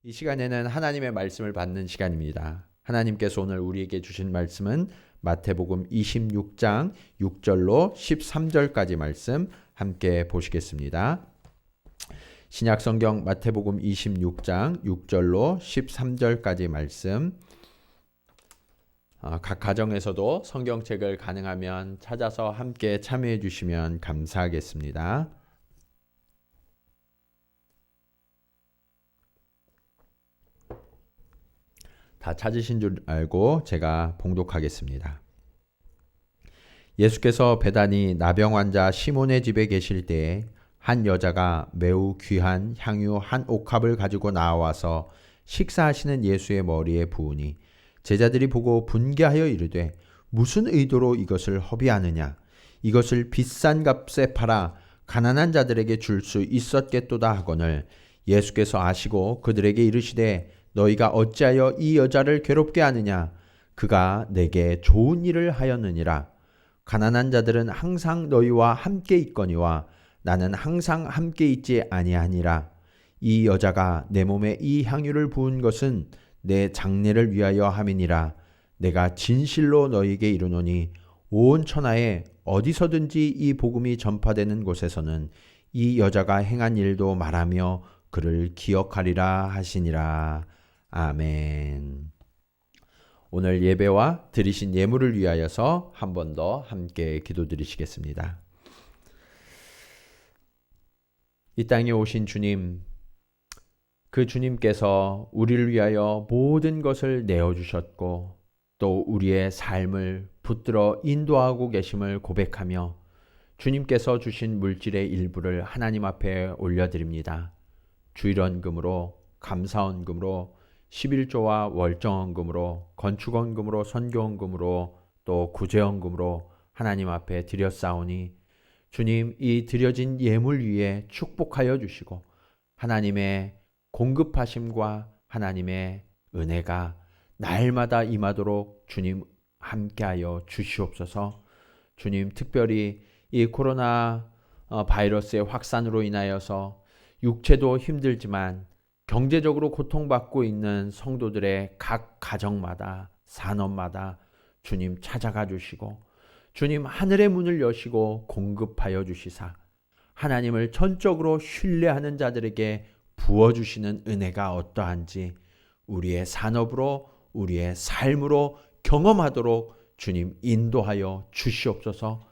이 시간에는 하나님의 말씀을 받는 시간입니다. 하나님께서 오늘 우리에게 주신 말씀은 마태복음 26장 6절로 13절까지 말씀 함께 보시겠습니다. 신약성경 마태복음 26장 6절로 13절까지 말씀, 각 가정에서도 성경책을 가능하면 찾아서 함께 참여해 주시면 감사하겠습니다. 다 찾으신 줄 알고 제가 봉독하겠습니다. 예수께서 베다니 나병 환자 시몬의 집에 계실 때에 한 여자가 매우 귀한 향유 한 옥합을 가지고 나와서 식사하시는 예수의 머리에 부으니 제자들이 보고 분개하여 이르되 무슨 의도로 이것을 허비하느냐? 이것을 비싼 값에 팔아 가난한 자들에게 줄 수 있었겠도다 하거늘 예수께서 아시고 그들에게 이르시되 너희가 어찌하여 이 여자를 괴롭게 하느냐? 그가 내게 좋은 일을 하였느니라. 가난한 자들은 항상 너희와 함께 있거니와 나는 항상 함께 있지 아니하니라. 이 여자가 내 몸에 이 향유를 부은 것은 내 장례를 위하여 함이니라. 내가 진실로 너희에게 이르노니 온 천하에 어디서든지 이 복음이 전파되는 곳에서는 이 여자가 행한 일도 말하며 그를 기억하리라 하시니라. 아멘. 오늘 예배와 드리신 예물을 위하여서 한 번 더 함께 기도드리시겠습니다. 이 땅에 오신 주님, 그 주님께서 우리를 위하여 모든 것을 내어주셨고 또 우리의 삶을 붙들어 인도하고 계심을 고백하며 주님께서 주신 물질의 일부를 하나님 앞에 올려드립니다. 주일원금으로, 감사원금으로, 11조와 월정원금으로, 건축원금으로, 선교원금으로, 또 구제원금으로 하나님 앞에 드렸사오니 주님, 이 드려진 예물 위에 축복하여 주시고 하나님의 공급하심과 하나님의 은혜가 날마다 임하도록 주님 함께하여 주시옵소서. 주님, 특별히 이 코로나 바이러스의 확산으로 인하여서 육체도 힘들지만 경제적으로 고통받고 있는 성도들의 각 가정마다, 산업마다 주님 찾아가 주시고 주님 하늘의 문을 여시고 공급하여 주시사 하나님을 전적으로 신뢰하는 자들에게 부어주시는 은혜가 어떠한지 우리의 산업으로, 우리의 삶으로 경험하도록 주님 인도하여 주시옵소서.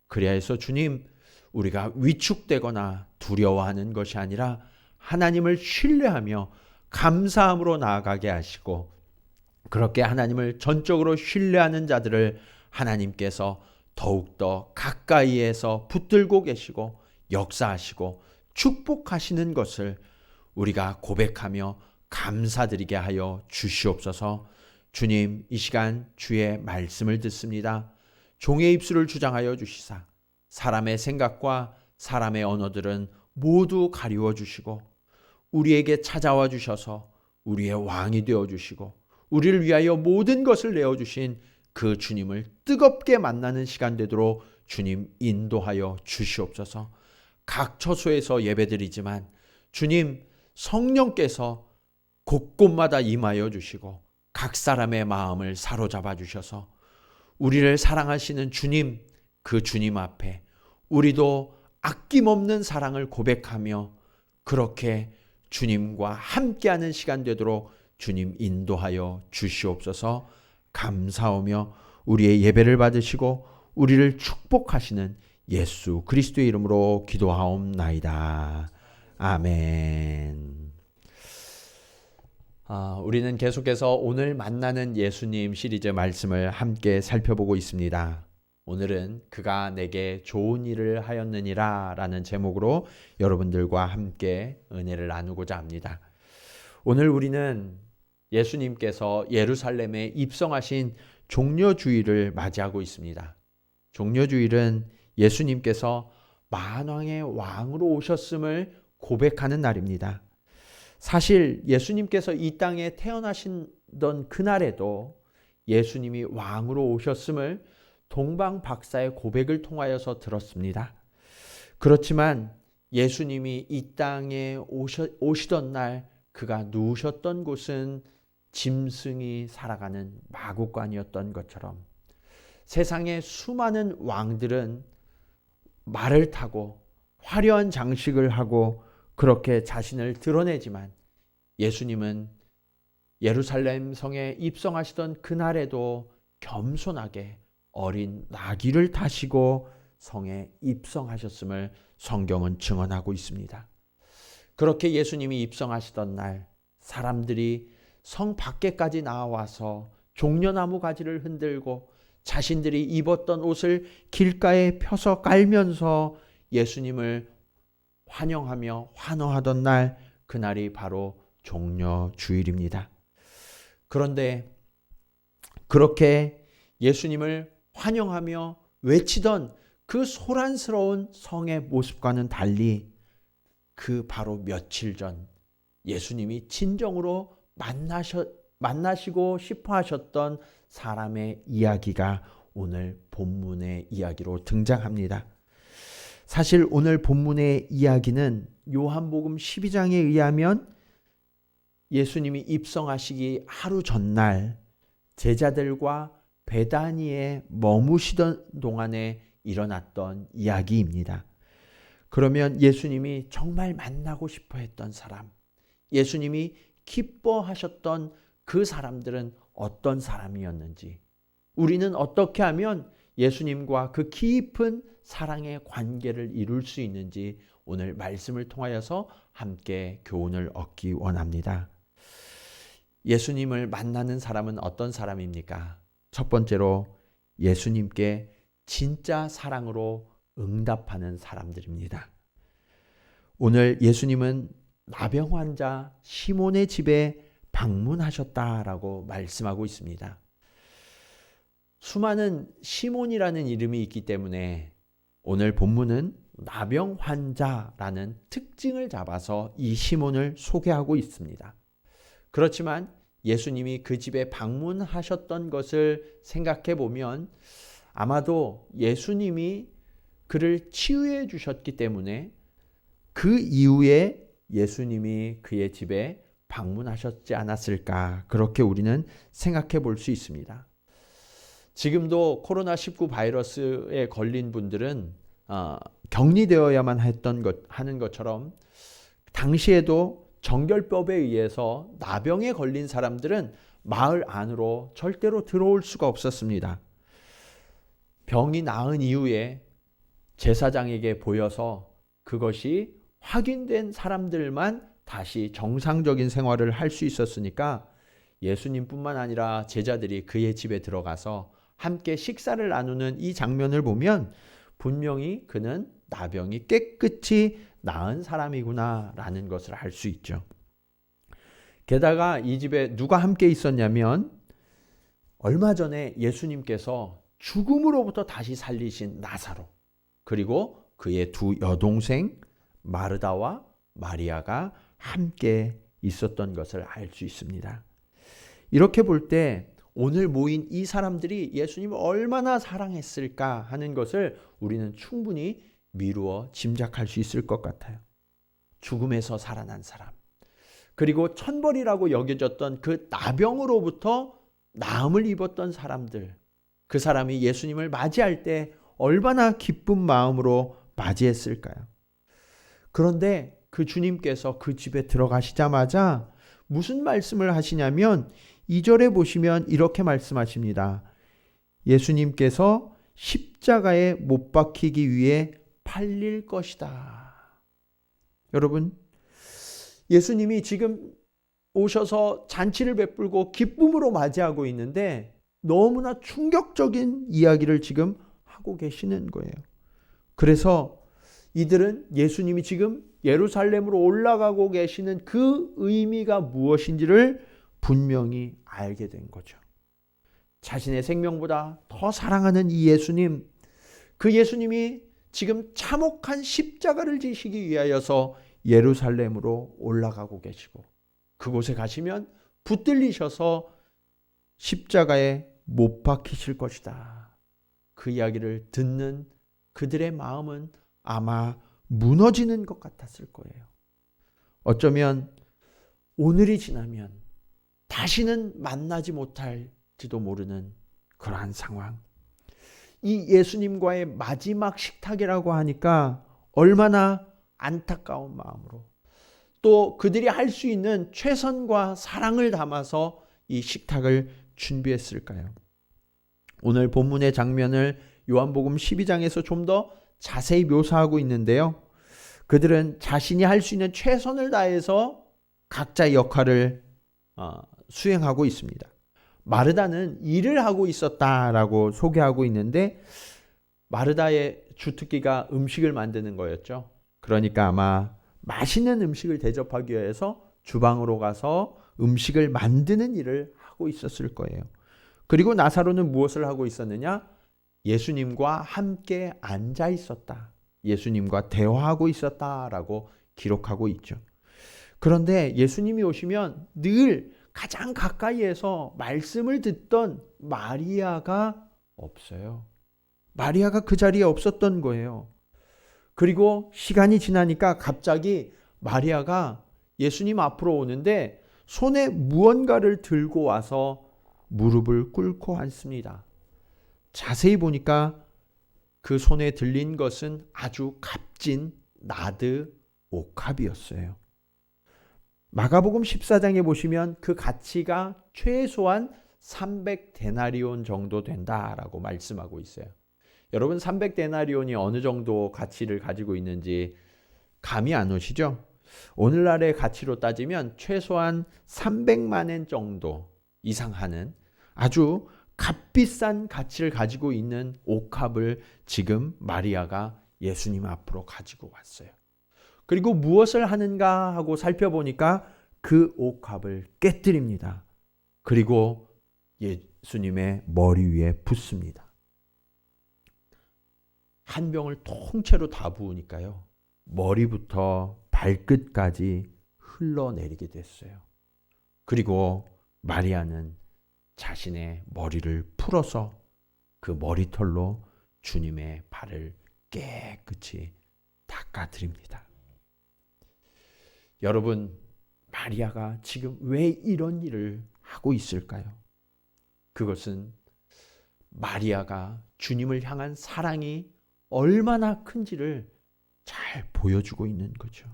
그리하여서 주님, 우리가 위축되거나 두려워하는 것이 아니라 하나님을 신뢰하며 감사함으로 나아가게 하시고 그렇게 하나님을 전적으로 신뢰하는 자들을 하나님께서 더욱더 가까이에서 붙들고 계시고 역사하시고 축복하시는 것을 우리가 고백하며 감사드리게 하여 주시옵소서. 주님, 이 시간 주의 말씀을 듣습니다. 종의 입술을 주장하여 주시사 사람의 생각과 사람의 언어들은 모두 가리워 주시고 우리에게 찾아와 주셔서 우리의 왕이 되어 주시고 우리를 위하여 모든 것을 내어주신 그 주님을 뜨겁게 만나는 시간 되도록 주님 인도하여 주시옵소서. 각 처소에서 예배드리지만 주님 성령께서 곳곳마다 임하여 주시고 각 사람의 마음을 사로잡아 주셔서 우리를 사랑하시는 주님, 그 주님 앞에 우리도 아낌없는 사랑을 고백하며 그렇게 주님과 함께하는 시간 되도록 주님 인도하여 주시옵소서. 감사하며 우리의 예배를 받으시고 우리를 축복하시는 예수 그리스도의 이름으로 기도하옵나이다. 아멘. 우리는 계속해서 오늘 만나는 예수님 시리즈 말씀을 함께 살펴보고 있습니다. 오늘은 그가 내게 좋은 일을 하였느니라 라는 제목으로 여러분들과 함께 은혜를 나누고자 합니다. 오늘 우리는 예수님께서 예루살렘에 입성하신 종려주일을 맞이하고 있습니다. 종려주일은 예수님께서 만왕의 왕으로 오셨음을 고백하는 날입니다. 사실 예수님께서 이 땅에 태어나시던 그날에도 예수님이 왕으로 오셨음을 동방 박사의 고백을 통하여서 들었습니다. 그렇지만 예수님이 이 땅에 오시던 날 그가 누우셨던 곳은 짐승이 살아가는 마구간이었던 것처럼 세상의 수많은 왕들은 말을 타고 화려한 장식을 하고 그렇게 자신을 드러내지만 예수님은 예루살렘 성에 입성하시던 그날에도 겸손하게 어린 나귀를 타시고 성에 입성하셨음을 성경은 증언하고 있습니다. 그렇게 예수님이 입성하시던 날 사람들이 성 밖에까지 나와서 종려나무 가지를 흔들고 자신들이 입었던 옷을 길가에 펴서 깔면서 예수님을 환영하며 환호하던 날, 그날이 바로 종려주일입니다. 그런데 그렇게 예수님을 환영하며 외치던 그 소란스러운 성의 모습과는 달리 그 바로 며칠 전 예수님이 진정으로 만나시고 싶어 하셨던 사람의 이야기가 오늘 본문의 이야기로 등장합니다. 사실 오늘 본문의 이야기는 요한복음 12장에 의하면 예수님이 입성하시기 하루 전날 제자들과 베다니에 머무시던 동안에 일어났던 이야기입니다. 그러면 예수님이 정말 만나고 싶어 했던 사람, 예수님이 기뻐하셨던 그 사람들은 어떤 사람이었는지, 우리는 어떻게 하면 예수님과 그 깊은 사랑의 관계를 이룰 수 있는지 오늘 말씀을 통하여서 함께 교훈을 얻기 원합니다. 예수님을 만나는 사람은 어떤 사람입니까? 첫 번째로 예수님께 진짜 사랑으로 응답하는 사람들입니다. 오늘 예수님은 나병 환자 시몬의 집에 방문하셨다라고 말씀하고 있습니다. 수많은 시몬이라는 이름이 있기 때문에 오늘 본문은 나병 환자라는 특징을 잡아서 이 시몬을 소개하고 있습니다. 그렇지만 예수님이 그 집에 방문하셨던 것을 생각해 보면 아마도 예수님이 그를 치유해 주셨기 때문에 그 이후에 예수님이 그의 집에 방문하셨지 않았을까, 그렇게 우리는 생각해 볼 수 있습니다. 지금도 코로나19 바이러스에 걸린 분들은 격리되어야만 하는 것처럼 당시에도 정결법에 의해서 나병에 걸린 사람들은 마을 안으로 절대로 들어올 수가 없었습니다. 병이 나은 이후에 제사장에게 보여서 그것이 확인된 사람들만 다시 정상적인 생활을 할 수 있었으니까 예수님뿐만 아니라 제자들이 그의 집에 들어가서 함께 식사를 나누는 이 장면을 보면 분명히 그는 나병이 깨끗이 나은 사람이구나 라는 것을 알 수 있죠. 게다가 이 집에 누가 함께 있었냐면 얼마 전에 예수님께서 죽음으로부터 다시 살리신 나사로, 그리고 그의 두 여동생 마르다와 마리아가 함께 있었던 것을 알 수 있습니다. 이렇게 볼 때 오늘 모인 이 사람들이 예수님을 얼마나 사랑했을까 하는 것을 우리는 충분히 미루어 짐작할 수 있을 것 같아요. 죽음에서 살아난 사람, 그리고 천벌이라고 여겨졌던 그 나병으로부터 나음을 입었던 사람들, 그 사람이 예수님을 맞이할 때 얼마나 기쁜 마음으로 맞이했을까요? 그런데 그 주님께서 그 집에 들어가시자마자 무슨 말씀을 하시냐면 2절에 보시면 이렇게 말씀하십니다. 예수님께서 십자가에 못 박히기 위해 팔릴 것이다. 여러분, 예수님이 지금 오셔서 잔치를 베풀고 기쁨으로 맞이하고 있는데 너무나 충격적인 이야기를 지금 하고 계시는 거예요. 그래서 이들은 예수님이 지금 예루살렘으로 올라가고 계시는 그 의미가 무엇인지를 분명히 알게 된 거죠. 자신의 생명보다 더 사랑하는 이 예수님, 그 예수님이 지금 참혹한 십자가를 지시기 위하여서 예루살렘으로 올라가고 계시고 그곳에 가시면 붙들리셔서 십자가에 못 박히실 것이다. 그 이야기를 듣는 그들의 마음은 아마 무너지는 것 같았을 거예요. 어쩌면 오늘이 지나면 다시는 만나지 못할지도 모르는 그러한 상황. 이 예수님과의 마지막 식탁이라고 하니까 얼마나 안타까운 마음으로, 또 그들이 할 수 있는 최선과 사랑을 담아서 이 식탁을 준비했을까요? 오늘 본문의 장면을 요한복음 12장에서 좀 더 자세히 묘사하고 있는데요. 그들은 자신이 할 수 있는 최선을 다해서 각자의 역할을 수행하고 있습니다. 마르다는 일을 하고 있었다라고 소개하고 있는데, 마르다의 주특기가 음식을 만드는 거였죠. 그러니까 아마 맛있는 음식을 대접하기 위해서 주방으로 가서 음식을 만드는 일을 하고 있었을 거예요. 그리고 나사로는 무엇을 하고 있었느냐? 예수님과 함께 앉아 있었다. 예수님과 대화하고 있었다라고 기록하고 있죠. 그런데 예수님이 오시면 늘 가장 가까이에서 말씀을 듣던 마리아가 없어요. 마리아가 그 자리에 없었던 거예요. 그리고 시간이 지나니까 갑자기 마리아가 예수님 앞으로 오는데 손에 무언가를 들고 와서 무릎을 꿇고 앉습니다. 자세히 보니까 그 손에 들린 것은 아주 값진 나드 옥합이었어요. 마가복음 14장에 보시면 그 가치가 최소한 300데나리온 정도 된다라고 말씀하고 있어요. 여러분, 300데나리온이 어느 정도 가치를 가지고 있는지 감이 안 오시죠? 오늘날의 가치로 따지면 최소한 300만 엔 정도 이상 하는 아주 값비싼 가치를 가지고 있는 옥합을 지금 마리아가 예수님 앞으로 가지고 왔어요. 그리고 무엇을 하는가 하고 살펴보니까 그 옥합을 깨뜨립니다. 그리고 예수님의 머리 위에 붓습니다. 한 병을 통째로 다 부으니까요, 머리부터 발끝까지 흘러내리게 됐어요. 그리고 마리아는 자신의 머리를 풀어서 그 머리털로 주님의 발을 깨끗이 닦아드립니다. 여러분, 마리아가 지금 왜 이런 일을 하고 있을까요? 그것은 마리아가 주님을 향한 사랑이 얼마나 큰지를 잘 보여주고 있는 거죠.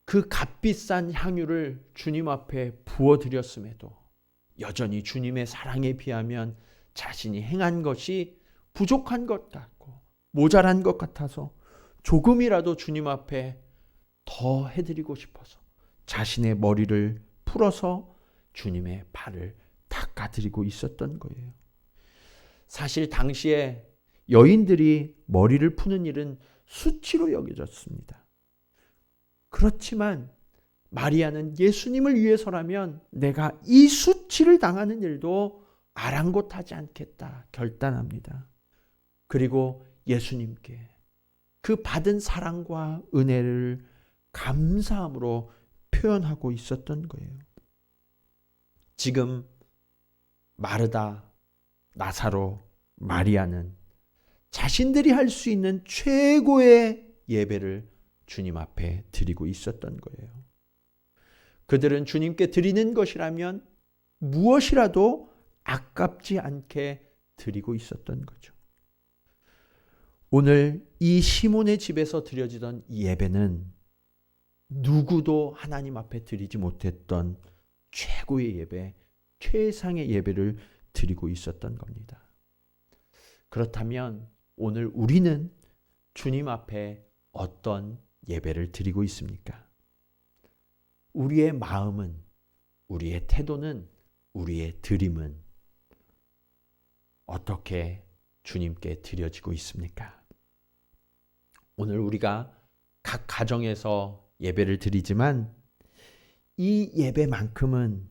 그 값비싼 향유를 주님 앞에 부어드렸음에도 여전히 주님의 사랑에 비하면 자신이 행한 것이 부족한 것 같고 모자란 것 같아서 조금이라도 주님 앞에 더 해드리고 싶어서 자신의 머리를 풀어서 주님의 발을 닦아드리고 있었던 거예요. 사실 당시에 여인들이 머리를 푸는 일은 수치로 여겨졌습니다. 그렇지만 마리아는 예수님을 위해서라면 내가 이 수치를 당하는 일도 아랑곳하지 않겠다 결단합니다. 그리고 예수님께 그 받은 사랑과 은혜를 감사함으로 표현하고 있었던 거예요. 지금 마르다, 나사로, 마리아는 자신들이 할 수 있는 최고의 예배를 주님 앞에 드리고 있었던 거예요. 그들은 주님께 드리는 것이라면 무엇이라도 아깝지 않게 드리고 있었던 거죠. 오늘 이 시몬의 집에서 드려지던 이 예배는 누구도 하나님 앞에 드리지 못했던 최고의 예배, 최상의 예배를 드리고 있었던 겁니다. 그렇다면 오늘 우리는 주님 앞에 어떤 예배를 드리고 있습니까? 우리의 마음은, 우리의 태도는, 우리의 드림은 어떻게 주님께 드려지고 있습니까? 오늘 우리가 각 가정에서 예배를 드리지만 이 예배만큼은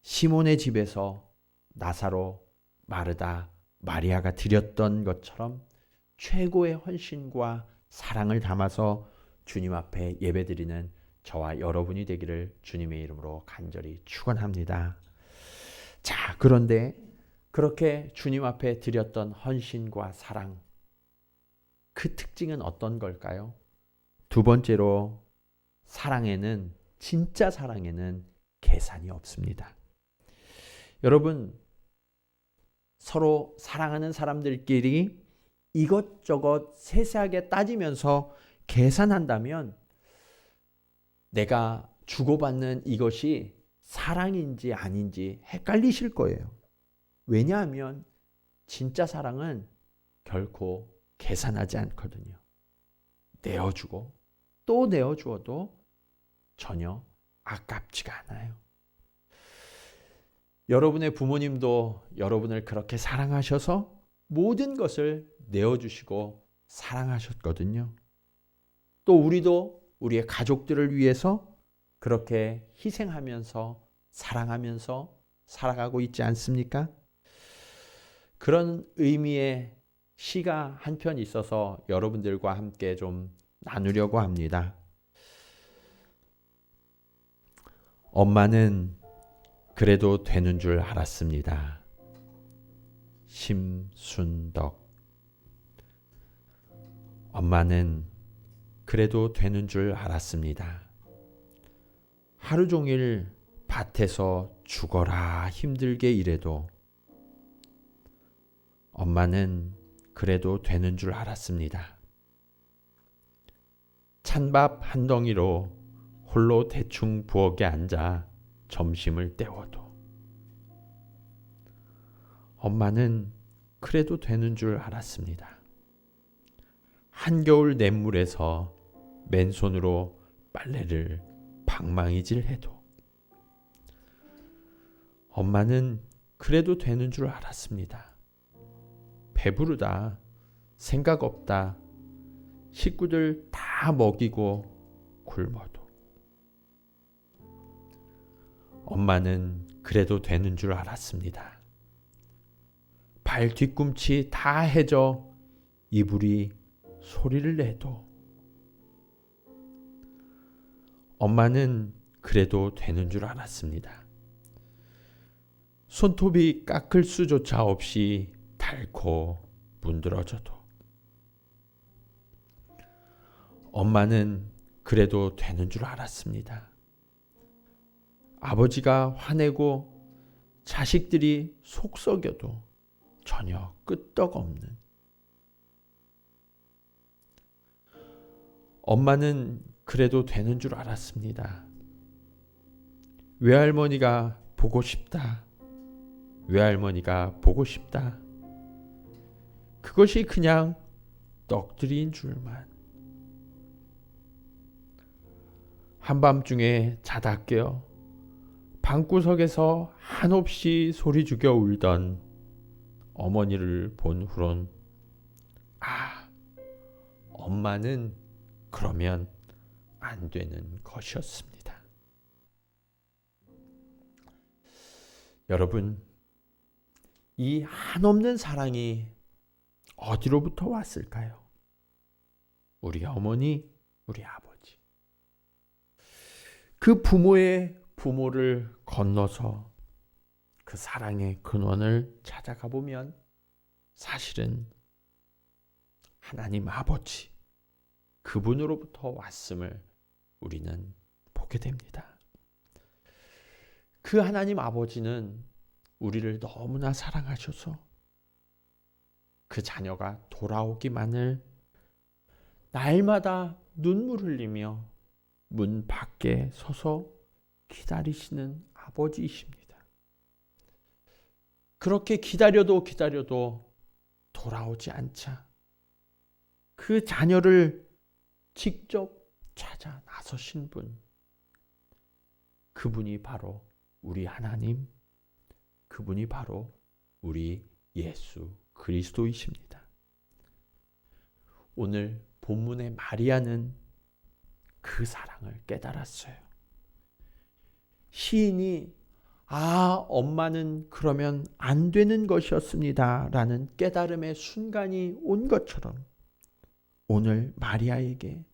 시몬의 집에서 나사로, 마르다, 마리아가 드렸던 것처럼 최고의 헌신과 사랑을 담아서 주님 앞에 예배드리는 저와 여러분이 되기를 주님의 이름으로 간절히 축원합니다. 자, 그런데 그렇게 주님 앞에 드렸던 헌신과 사랑, 그 특징은 어떤 걸까요? 두 번째로 사랑에는, 진짜 사랑에는 계산이 없습니다. 여러분, 서로 사랑하는 사람들끼리 이것저것 세세하게 따지면서 계산한다면 내가 주고받는 이것이 사랑인지 아닌지 헷갈리실 거예요. 왜냐하면 진짜 사랑은 결코 계산하지 않거든요. 내어주고 또 내어주어도 전혀 아깝지가 않아요. 여러분의 부모님도 여러분을 그렇게 사랑하셔서 모든 것을 내어주시고 사랑하셨거든요. 또 우리도 우리의 가족들을 위해서 그렇게 희생하면서 사랑하면서 살아가고 있지 않습니까? 그런 의미의 시가 한 편 있어서 여러분들과 함께 좀 나누려고 합니다. 엄마는 그래도 되는 줄 알았습니다. 심순덕. 엄마는 그래도 되는 줄 알았습니다. 하루 종일 밭에서 죽어라 힘들게 일해도 엄마는 그래도 되는 줄 알았습니다. 찬밥 한 덩이로 홀로 대충 부엌에 앉아 점심을 때워도 엄마는 그래도 되는 줄 알았습니다. 한겨울 냇물에서 맨손으로 빨래를 방망이질 해도 엄마는 그래도 되는 줄 알았습니다. 배부르다, 생각 없다, 식구들 다 먹이고 굶어도 엄마는 그래도 되는 줄 알았습니다. 발 뒤꿈치 다 해져 이불이 소리를 내도 엄마는 그래도 되는 줄 알았습니다. 손톱이 깎을 수조차 없이 닳고 문드러져도 엄마는 그래도 되는 줄 알았습니다. 아버지가 화내고 자식들이 속썩여도 전혀 끄떡없는 엄마는 그래도 되는 줄 알았습니다. 외할머니가 보고 싶다. 외할머니가 보고 싶다. 그것이 그냥 떡들인 줄만. 한밤중에 자다 깨어 방구석에서 한없이 소리 죽여 울던 어머니를 본 후론 엄마는 그러면 안 되는 것이었습니다. 여러분, 이 한없는 사랑이 어디로부터 왔을까요? 우리 어머니, 우리 아버지. 그 부모의 부모를 건너서 그 사랑의 근원을 찾아가 보면 사실은 하나님 아버지, 그분으로부터 왔음을 우리는 보게 됩니다. 그 하나님 아버지는 우리를 너무나 사랑하셔서 그 자녀가 돌아오기만을 날마다 눈물 흘리며 문 밖에 서서 기다리시는 아버지이십니다. 그렇게 기다려도 돌아오지 않자 그 자녀를 직접 찾아 나서신 분, 그분이 바로 우리 하나님, 그분이 바로 우리 예수 그리스도이십니다. 오늘 본문의 마리아는 그 사랑을 깨달았어요. 시인이 엄마는 그러면 안 되는 것이었습니다 라는 깨달음의 순간이 온 것처럼 오늘 마리아에게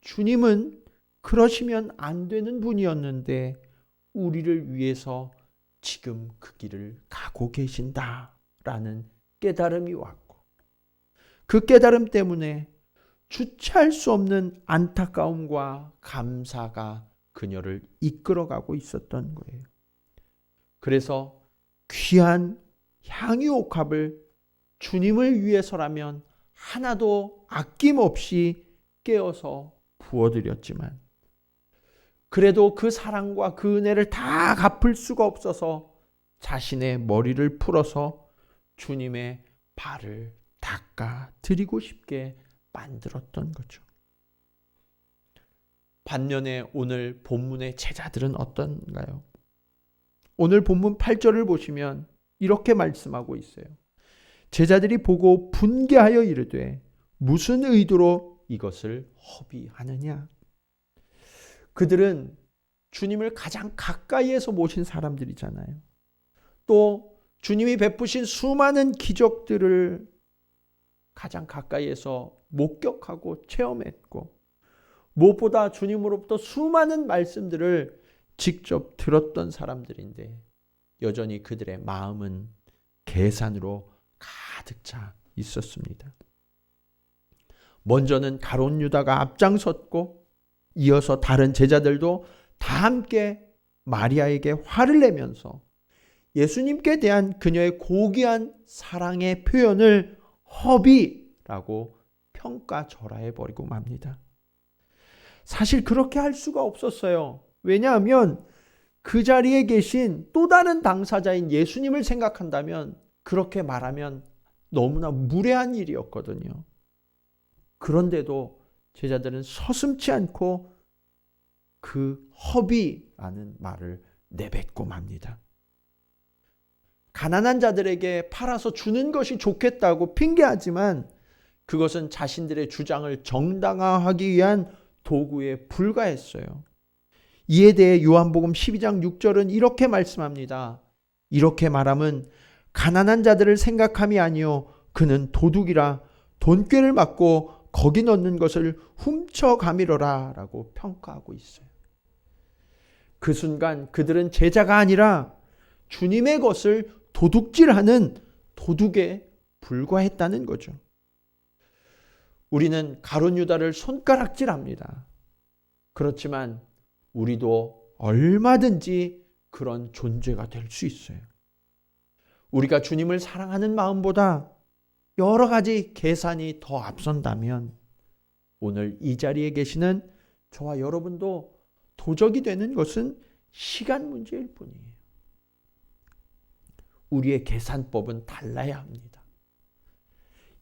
주님은 그러시면 안 되는 분이었는데 우리를 위해서 지금 그 길을 가고 계신다라는 깨달음이 왔고 그 깨달음 때문에 주체할 수 없는 안타까움과 감사가 그녀를 이끌어가고 있었던 거예요. 그래서 귀한 향유옥합을 주님을 위해서라면 하나도 아낌없이 깨어서 부어드렸지만, 그래도 그 사랑과 그 은혜를 다 갚을 수가 없어서 자신의 머리를 풀어서 주님의 발을 닦아 드리고 싶게 만들었던 거죠. 반면에 오늘 본문의 제자들은 어떤가요? 오늘 본문 8절을 보시면 이렇게 말씀하고 있어요. 제자들이 보고 분개하여 이르되 무슨 의도로 이것을 허비하느냐? 그들은 주님을 가장 가까이에서 모신 사람들이잖아요. 또 주님이 베푸신 수많은 기적들을 가장 가까이에서 목격하고 체험했고, 무엇보다 주님으로부터 수많은 말씀들을 직접 들었던 사람들인데 여전히 그들의 마음은 계산으로 가득 차 있었습니다. 먼저는 가룟 유다가 앞장섰고, 이어서 다른 제자들도 다 함께 마리아에게 화를 내면서 예수님께 대한 그녀의 고귀한 사랑의 표현을 허비라고 평가절하해버리고 맙니다. 사실 그렇게 할 수가 없었어요. 왜냐하면 그 자리에 계신 또 다른 당사자인 예수님을 생각한다면 그렇게 말하면 너무나 무례한 일이었거든요. 그런데도 제자들은 서슴지 않고 그 허비라는 말을 내뱉고 맙니다. 가난한 자들에게 팔아서 주는 것이 좋겠다고 핑계하지만 그것은 자신들의 주장을 정당화하기 위한 도구에 불과했어요. 이에 대해 요한복음 12장 6절은 이렇게 말씀합니다. 이렇게 말함은 가난한 자들을 생각함이 아니요 그는 도둑이라 돈꾀를 맞고 거기 넣는 것을 훔쳐가미러라 라고 평가하고 있어요. 그 순간 그들은 제자가 아니라 주님의 것을 도둑질하는 도둑에 불과했다는 거죠. 우리는 가룟 유다를 손가락질합니다. 그렇지만 우리도 얼마든지 그런 존재가 될 수 있어요. 우리가 주님을 사랑하는 마음보다 여러 가지 계산이 더 앞선다면 오늘 이 자리에 계시는 저와 여러분도 도적이 되는 것은 시간 문제일 뿐이에요. 우리의 계산법은 달라야 합니다.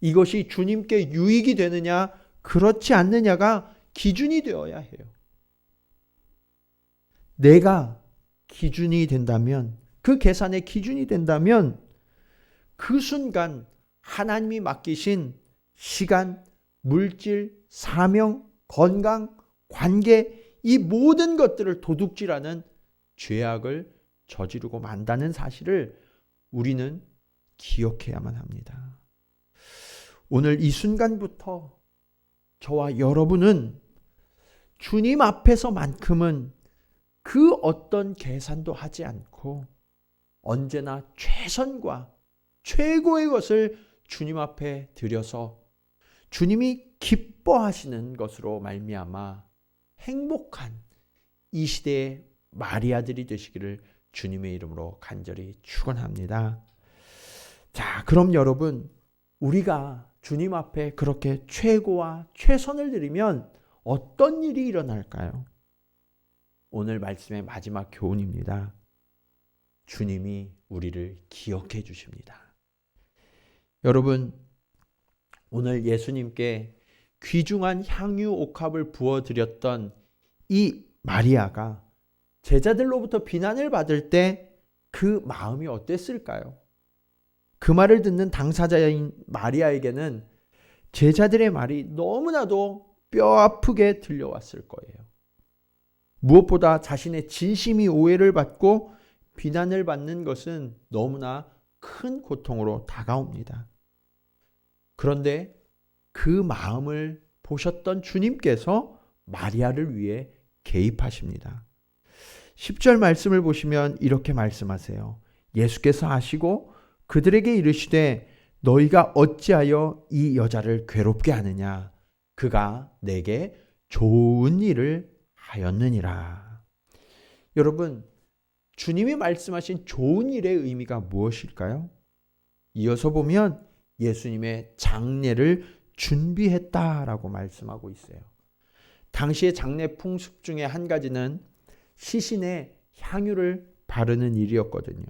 이것이 주님께 유익이 되느냐 그렇지 않느냐가 기준이 되어야 해요. 내가 기준이 된다면, 그 계산의 기준이 된다면 그 순간 하나님이 맡기신 시간, 물질, 사명, 건강, 관계, 이 모든 것들을 도둑질하는 죄악을 저지르고 만다는 사실을 우리는 기억해야만 합니다. 오늘 이 순간부터 저와 여러분은 주님 앞에서만큼은 그 어떤 계산도 하지 않고 언제나 최선과 최고의 것을 주님 앞에 드려서 주님이 기뻐하시는 것으로 말미암아 행복한 이 시대의 마리아들이 되시기를 주님의 이름으로 간절히 축원합니다. 자, 그럼 여러분, 우리가 주님 앞에 그렇게 최고와 최선을 드리면 어떤 일이 일어날까요? 오늘 말씀의 마지막 교훈입니다. 주님이 우리를 기억해 주십니다. 여러분, 오늘 예수님께 귀중한 향유 옥합을 부어드렸던 이 마리아가 제자들로부터 비난을 받을 때 그 마음이 어땠을까요? 그 말을 듣는 당사자인 마리아에게는 제자들의 말이 너무나도 뼈아프게 들려왔을 거예요. 무엇보다 자신의 진심이 오해를 받고 비난을 받는 것은 너무나 큰 고통으로 다가옵니다. 그런데 그 마음을 보셨던 주님께서 마리아를 위해 개입하십니다. 10절 말씀을 보시면 이렇게 말씀하세요. 예수께서 아시고 그들에게 이르시되 너희가 어찌하여 이 여자를 괴롭게 하느냐? 그가 내게 좋은 일을 하였느니라. 여러분, 주님이 말씀하신 좋은 일의 의미가 무엇일까요? 이어서 보면 예수님의 장례를 준비했다라고 말씀하고 있어요. 당시의 장례 풍습 중에 한 가지는 시신에 향유를 바르는 일이었거든요.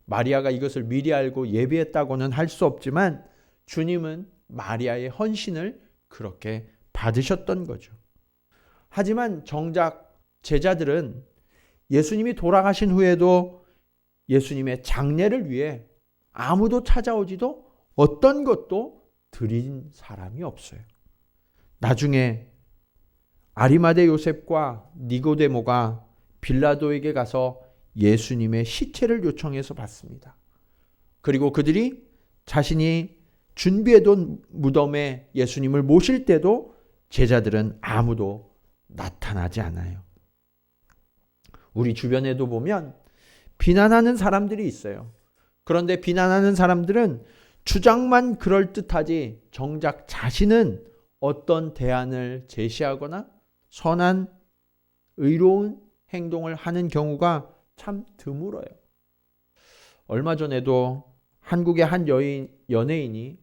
마리아가 이것을 미리 알고 예비했다고는 할 수 없지만 주님은 마리아의 헌신을 그렇게 받으셨던 거죠. 하지만 정작 제자들은 예수님이 돌아가신 후에도 예수님의 장례를 위해 아무도 찾아오지도 어떤 것도 드린 사람이 없어요. 나중에 아리마대 요셉과 니고데모가 빌라도에게 가서 예수님의 시체를 요청해서 받습니다. 그리고 그들이 자신이 준비해둔 무덤에 예수님을 모실 때도 제자들은 아무도 나타나지 않아요. 우리 주변에도 보면 비난하는 사람들이 있어요. 그런데 비난하는 사람들은 주장만 그럴듯하지 정작 자신은 어떤 대안을 제시하거나 선한 의로운 행동을 하는 경우가 참 드물어요. 얼마 전에도 한국의 한 연예인이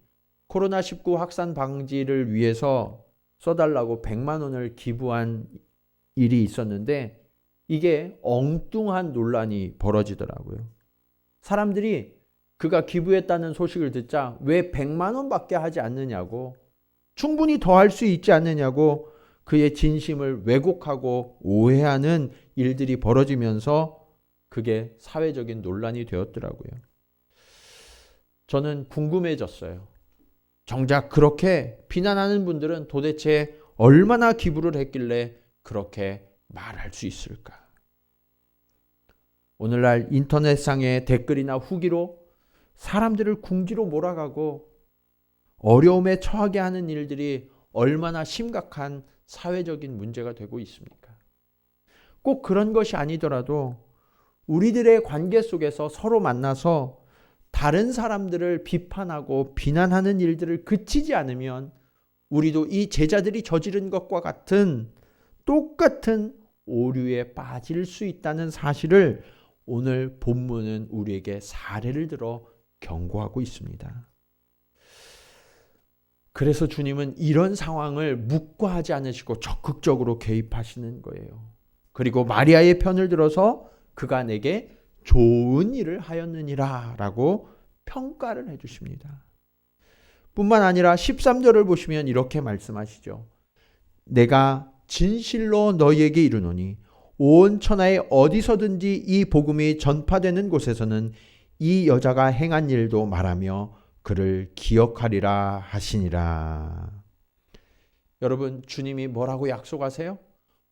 코로나19 확산 방지를 위해서 써달라고 100만 원을 기부한 일이 있었는데 이게 엉뚱한 논란이 벌어지더라고요. 사람들이 그가 기부했다는 소식을 듣자 왜 100만 원밖에 하지 않느냐고, 충분히 더 할 수 있지 않느냐고 그의 진심을 왜곡하고 오해하는 일들이 벌어지면서 그게 사회적인 논란이 되었더라고요. 저는 궁금해졌어요. 정작 그렇게 비난하는 분들은 도대체 얼마나 기부를 했길래 그렇게 말할 수 있을까? 오늘날 인터넷상의 댓글이나 후기로 사람들을 궁지로 몰아가고 어려움에 처하게 하는 일들이 얼마나 심각한 사회적인 문제가 되고 있습니까? 꼭 그런 것이 아니더라도 우리들의 관계 속에서 서로 만나서 다른 사람들을 비판하고 비난하는 일들을 그치지 않으면 우리도 이 제자들이 저지른 것과 같은 똑같은 오류에 빠질 수 있다는 사실을 오늘 본문은 우리에게 사례를 들어 경고하고 있습니다. 그래서 주님은 이런 상황을 묵과하지 않으시고 적극적으로 개입하시는 거예요. 그리고 마리아의 편을 들어서 그가 내게 좋은 일을 하였느니라 라고 평가를 해주십니다. 뿐만 아니라 13절을 보시면 이렇게 말씀하시죠. 내가 진실로 너희에게 이르노니 온 천하에 어디서든지 이 복음이 전파되는 곳에서는 이 여자가 행한 일도 말하며 그를 기억하리라 하시니라. 여러분, 주님이 뭐라고 약속하세요?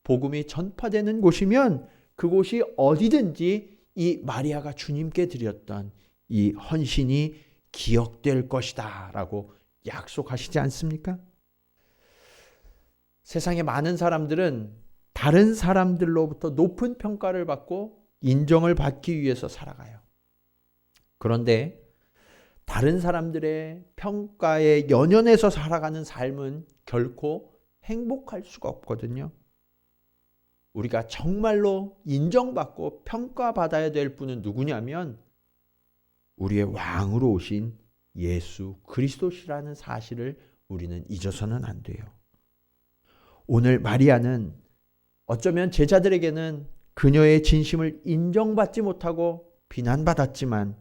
복음이 전파되는 곳이면 그곳이 어디든지 이 마리아가 주님께 드렸던 이 헌신이 기억될 것이다 라고 약속하시지 않습니까? 세상에 많은 사람들은 다른 사람들로부터 높은 평가를 받고 인정을 받기 위해서 살아가요. 그런데 다른 사람들의 평가에 연연해서 살아가는 삶은 결코 행복할 수가 없거든요. 우리가 정말로 인정받고 평가받아야 될 분은 누구냐면 우리의 왕으로 오신 예수 그리스도시라는 사실을 우리는 잊어서는 안 돼요. 오늘 마리아는 어쩌면 제자들에게는 그녀의 진심을 인정받지 못하고 비난받았지만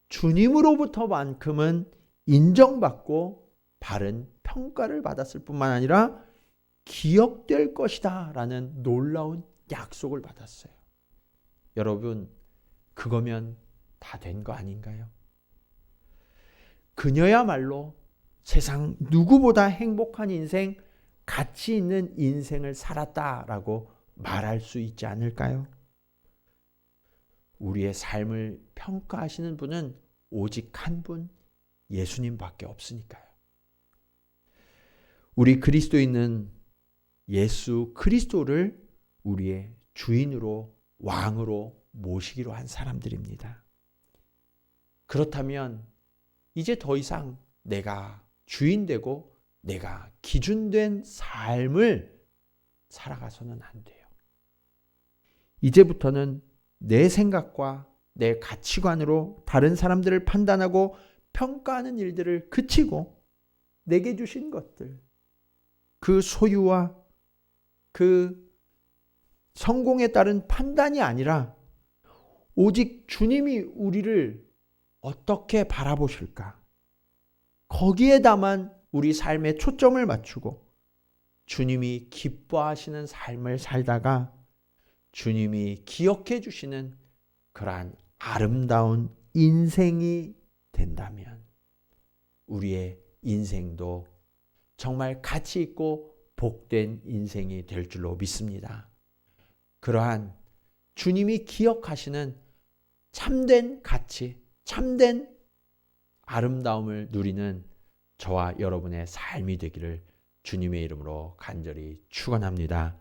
주님으로부터만큼은 인정받고 바른 평가를 받았을 뿐만 아니라 기억될 것이다 라는 놀라운 약속을 받았어요. 여러분, 그거면 다 된 거 아닌가요? 그녀야말로 세상 누구보다 행복한 인생, 가치 있는 인생을 살았다라고 말할 수 있지 않을까요? 우리의 삶을 평가하시는 분은 오직 한 분, 예수님밖에 없으니까요. 우리 그리스도인은 예수 그리스도를 우리의 주인으로 왕으로 모시기로 한 사람들입니다. 그렇다면 이제 더 이상 내가 주인 되고 내가 기준된 삶을 살아가서는 안 돼요. 이제부터는 내 생각과 내 가치관으로 다른 사람들을 판단하고 평가하는 일들을 그치고 내게 주신 것들, 그 소유와 그 성공에 따른 판단이 아니라 오직 주님이 우리를 어떻게 바라보실까? 거기에다만 우리 삶의 초점을 맞추고 주님이 기뻐하시는 삶을 살다가 주님이 기억해 주시는 그러한 아름다운 인생이 된다면 우리의 인생도 정말 가치 있고 복된 인생이 될 줄로 믿습니다. 그러한 주님이 기억하시는 참된 가치, 참된 아름다움을 누리는 저와 여러분의 삶이 되기를 주님의 이름으로 간절히 축원합니다.